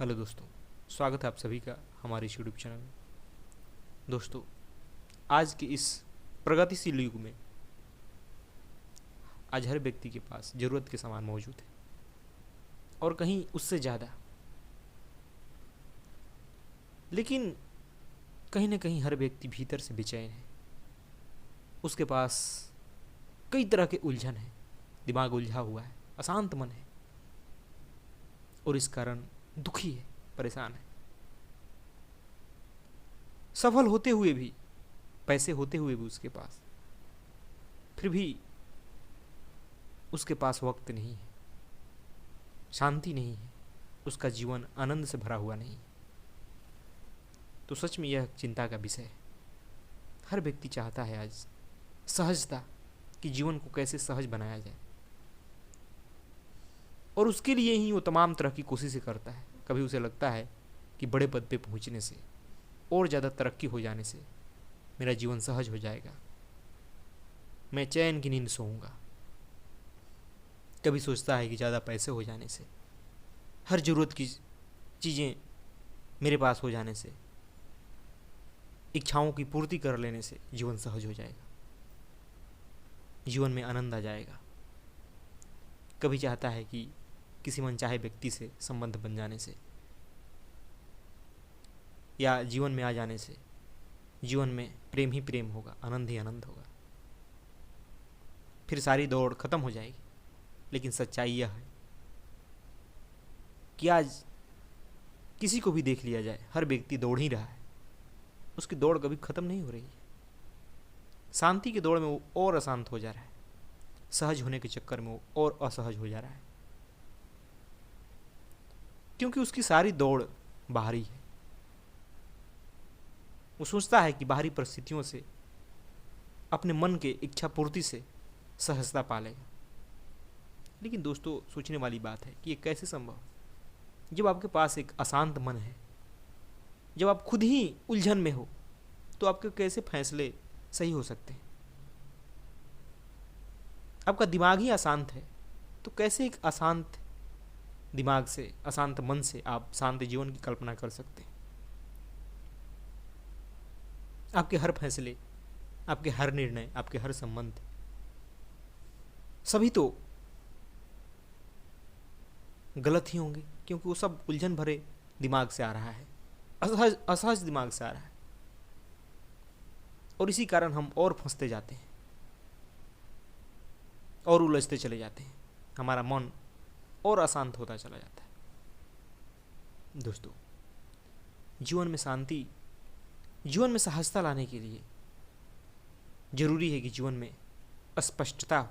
Hello दोस्तों, स्वागत है आप सभी का हमारे इस यूट्यूब चैनल में। दोस्तों, आज के इस प्रगतिशील युग में आज हर व्यक्ति के पास ज़रूरत के सामान मौजूद है और कहीं उससे ज़्यादा। लेकिन कहीं ना कहीं हर व्यक्ति भीतर से बेचैन है। उसके पास कई तरह के उलझन है, दिमाग उलझा हुआ है, अशांत मन है और इस कारण दुखी है, परेशान है। सफल होते हुए भी, पैसे होते हुए भी उसके पास, फिर भी उसके पास वक्त नहीं है, शांति नहीं है, उसका जीवन आनंद से भरा हुआ नहीं है। तो सच में यह चिंता का विषय है। हर व्यक्ति चाहता है आज सहजता, कि जीवन को कैसे सहज बनाया जाए, और उसके लिए ही वो तमाम तरह की कोशिशें करता है। कभी उसे लगता है कि बड़े पद पे पहुंचने से और ज़्यादा तरक्की हो जाने से मेरा जीवन सहज हो जाएगा, मैं चैन की नींद सोऊंगा। कभी सोचता है कि ज़्यादा पैसे हो जाने से, हर ज़रूरत की चीज़ें मेरे पास हो जाने से, इच्छाओं की पूर्ति कर लेने से जीवन सहज हो जाएगा, जीवन में आनंद आ जाएगा। कभी चाहता है कि किसी मनचाहे व्यक्ति से संबंध बन जाने से या जीवन में आ जाने से जीवन में प्रेम ही प्रेम होगा, आनंद ही आनंद होगा, फिर सारी दौड़ खत्म हो जाएगी। लेकिन सच्चाई यह है कि आज किसी को भी देख लिया जाए, हर व्यक्ति दौड़ ही रहा है, उसकी दौड़ कभी खत्म नहीं हो रही है। शांति की दौड़ में वो और अशांत हो जा रहा है, सहज होने के चक्कर में वो और असहज हो जा रहा है, क्योंकि उसकी सारी दौड़ बाहरी है। वो सोचता है कि बाहरी परिस्थितियों से, अपने मन के इच्छा पूर्ति से सहजता पालेगा। लेकिन दोस्तों, सोचने वाली बात है कि ये कैसे संभव, जब आपके पास एक अशांत मन है, जब आप खुद ही उलझन में हो, तो आपके कैसे फैसले सही हो सकते हैं? आपका दिमाग ही अशांत है, तो कैसे एक अशांत दिमाग से, अशांत मन से आप शांत जीवन की कल्पना कर सकते हैं? आपके हर फैसले, आपके हर निर्णय, आपके हर संबंध, सभी तो गलत ही होंगे, क्योंकि वो सब उलझन भरे दिमाग से आ रहा है, असहज दिमाग से आ रहा है। और इसी कारण हम और फंसते जाते हैं और उलझते चले जाते हैं, हमारा मन और अशांत होता चला जाता है। दोस्तों, जीवन में शांति, जीवन में सहजता लाने के लिए जरूरी है कि जीवन में अस्पष्टता,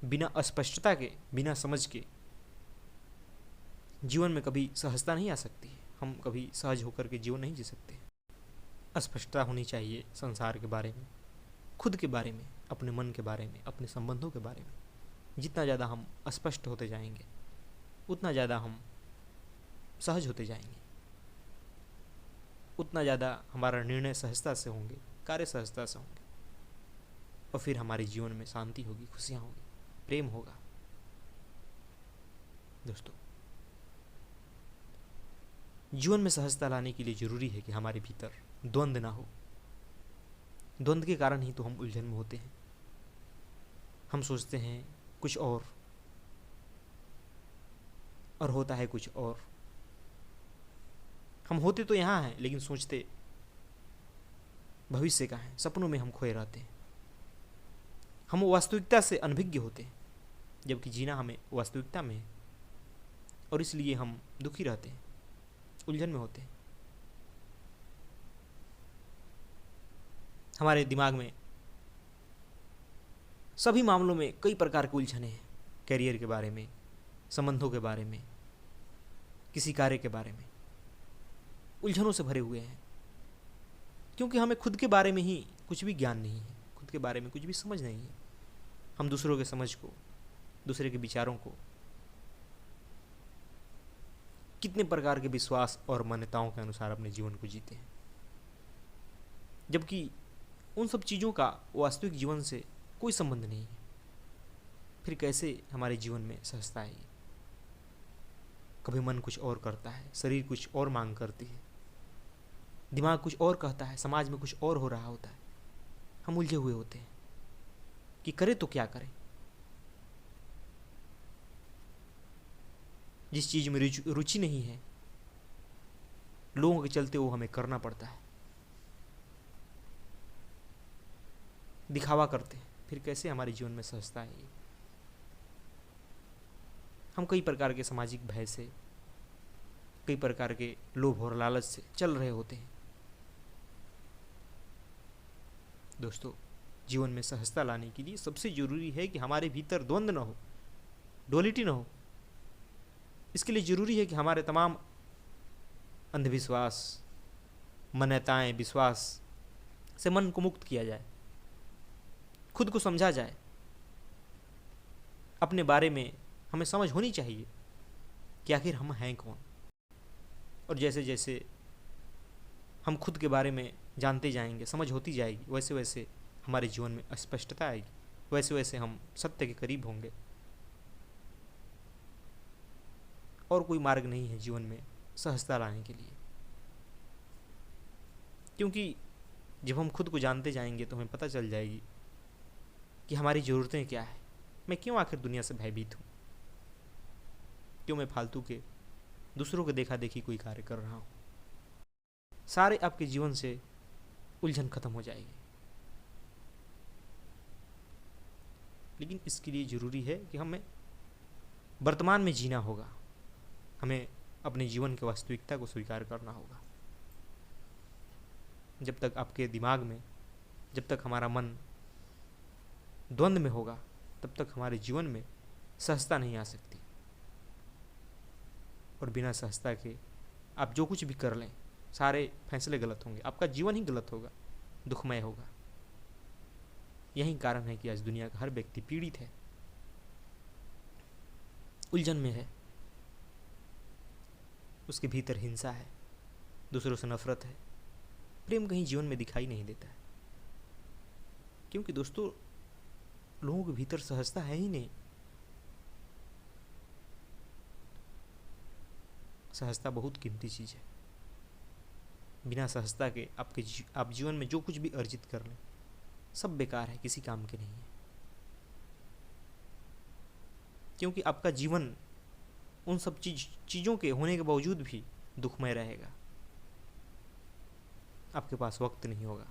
बिना अस्पष्टता के, बिना समझ के जीवन में कभी सहजता नहीं आ सकती है। हम कभी सहज होकर के जीवन नहीं जी सकते। अस्पष्टता होनी चाहिए संसार के बारे में, खुद के बारे में, अपने मन के बारे में, अपने संबंधों के बारे में। जितना ज़्यादा हम अस्पष्ट होते जाएंगे, उतना ज़्यादा हम सहज होते जाएंगे, उतना ज़्यादा हमारा निर्णय सहजता से होंगे, कार्य सहजता से होंगे, और फिर हमारे जीवन में शांति होगी, खुशियाँ होगी, प्रेम होगा। दोस्तों, जीवन में सहजता लाने के लिए जरूरी है कि हमारे भीतर द्वंद्व ना हो। द्वंद्व के कारण ही तो हम उलझन में होते हैं। हम सोचते हैं कुछ और होता है कुछ और। हम होते तो यहाँ हैं, लेकिन सोचते भविष्य का है, सपनों में हम खोए रहते हैं। हम वास्तविकता से अनभिज्ञ होते हैं, जबकि जीना हमें वास्तविकता में है, और इसलिए हम दुखी रहते हैं, उलझन में होते हैं। हमारे दिमाग में सभी मामलों में कई प्रकार के उलझने हैं, करियर के बारे में, संबंधों के बारे में, किसी कार्य के बारे में, उलझनों से भरे हुए हैं, क्योंकि हमें खुद के बारे में ही कुछ भी ज्ञान नहीं है, खुद के बारे में कुछ भी समझ नहीं है। हम दूसरों के समझ को, दूसरे के विचारों को, कितने प्रकार के विश्वास और मान्यताओं के अनुसार अपने जीवन को जीते हैं, जबकि उन सब चीज़ों का वास्तविक जीवन से कोई संबंध नहीं है। फिर कैसे हमारे जीवन में सहजता आएगी? कभी मन कुछ और करता है, शरीर कुछ और मांग करती है, दिमाग कुछ और कहता है, समाज में कुछ और हो रहा होता है। हम उलझे हुए होते हैं कि करें तो क्या करें। जिस चीज में रुचि नहीं है, लोगों के चलते वो हमें करना पड़ता है। दिखावा करते हैं, फिर कैसे हमारे जीवन में सहजता है। हम कई प्रकार के सामाजिक भय से, कई प्रकार के लोभ और लालच से चल रहे होते हैं। दोस्तों, जीवन में सहजता लाने के लिए सबसे जरूरी है कि हमारे भीतर द्वंद्व न हो, डुअलिटी न हो। इसके लिए जरूरी है कि हमारे तमाम अंधविश्वास, मान्यताएं, विश्वास से मन को मुक्त किया जाए, खुद को समझा जाए। अपने बारे में हमें समझ होनी चाहिए कि आखिर हम हैं कौन। और जैसे जैसे हम खुद के बारे में जानते जाएंगे, समझ होती जाएगी, वैसे वैसे हमारे जीवन में स्पष्टता आएगी, वैसे वैसे हम सत्य के करीब होंगे। और कोई मार्ग नहीं है जीवन में सहजता लाने के लिए, क्योंकि जब हम खुद को जानते जाएंगे तो हमें पता चल जाएगी कि हमारी ज़रूरतें क्या है। मैं क्यों आखिर दुनिया से भयभीत हूँ, क्यों मैं फालतू के दूसरों को देखा देखी कोई कार्य कर रहा हूँ। सारे आपके जीवन से उलझन खत्म हो जाएगी। लेकिन इसके लिए ज़रूरी है कि हमें वर्तमान में जीना होगा, हमें अपने जीवन की वास्तविकता को स्वीकार करना होगा। जब तक आपके दिमाग में, जब तक हमारा मन द्वंद्व में होगा, तब तक हमारे जीवन में सहजता नहीं आ सकती। और बिना सहजता के आप जो कुछ भी कर लें, सारे फैसले गलत होंगे, आपका जीवन ही गलत होगा, दुखमय होगा। यही कारण है कि आज दुनिया का हर व्यक्ति पीड़ित है, उलझन में है। उसके भीतर हिंसा है, दूसरों से नफरत है, प्रेम कहीं जीवन में दिखाई नहीं देता है। क्योंकि दोस्तों, लोगों के भीतर सहजता है ही नहीं। सहजता बहुत कीमती चीज़ है। बिना सहजता के आप जीवन में जो कुछ भी अर्जित कर लें, सब बेकार है, किसी काम के नहीं है। क्योंकि आपका जीवन उन सब चीज़ों के होने के बावजूद भी दुखमय रहेगा। आपके पास वक्त नहीं होगा,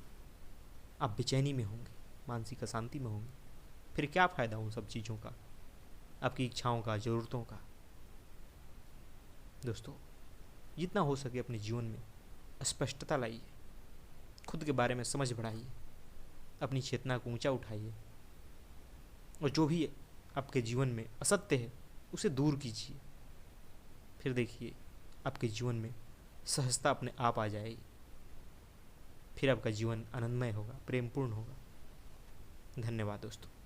आप बेचैनी में होंगे, मानसिक अशांति में होंगे। फिर क्या फ़ायदा उन सब चीज़ों का, आपकी इच्छाओं का, ज़रूरतों का। दोस्तों, जितना हो सके अपने जीवन में स्पष्टता लाइए, खुद के बारे में समझ बढ़ाइए, अपनी चेतना को ऊंचा उठाइए, और जो भी आपके जीवन में असत्य है उसे दूर कीजिए। फिर देखिए आपके जीवन में सहजता अपने आप आ जाएगी। फिर आपका जीवन आनंदमय होगा, प्रेमपूर्ण होगा। धन्यवाद दोस्तों।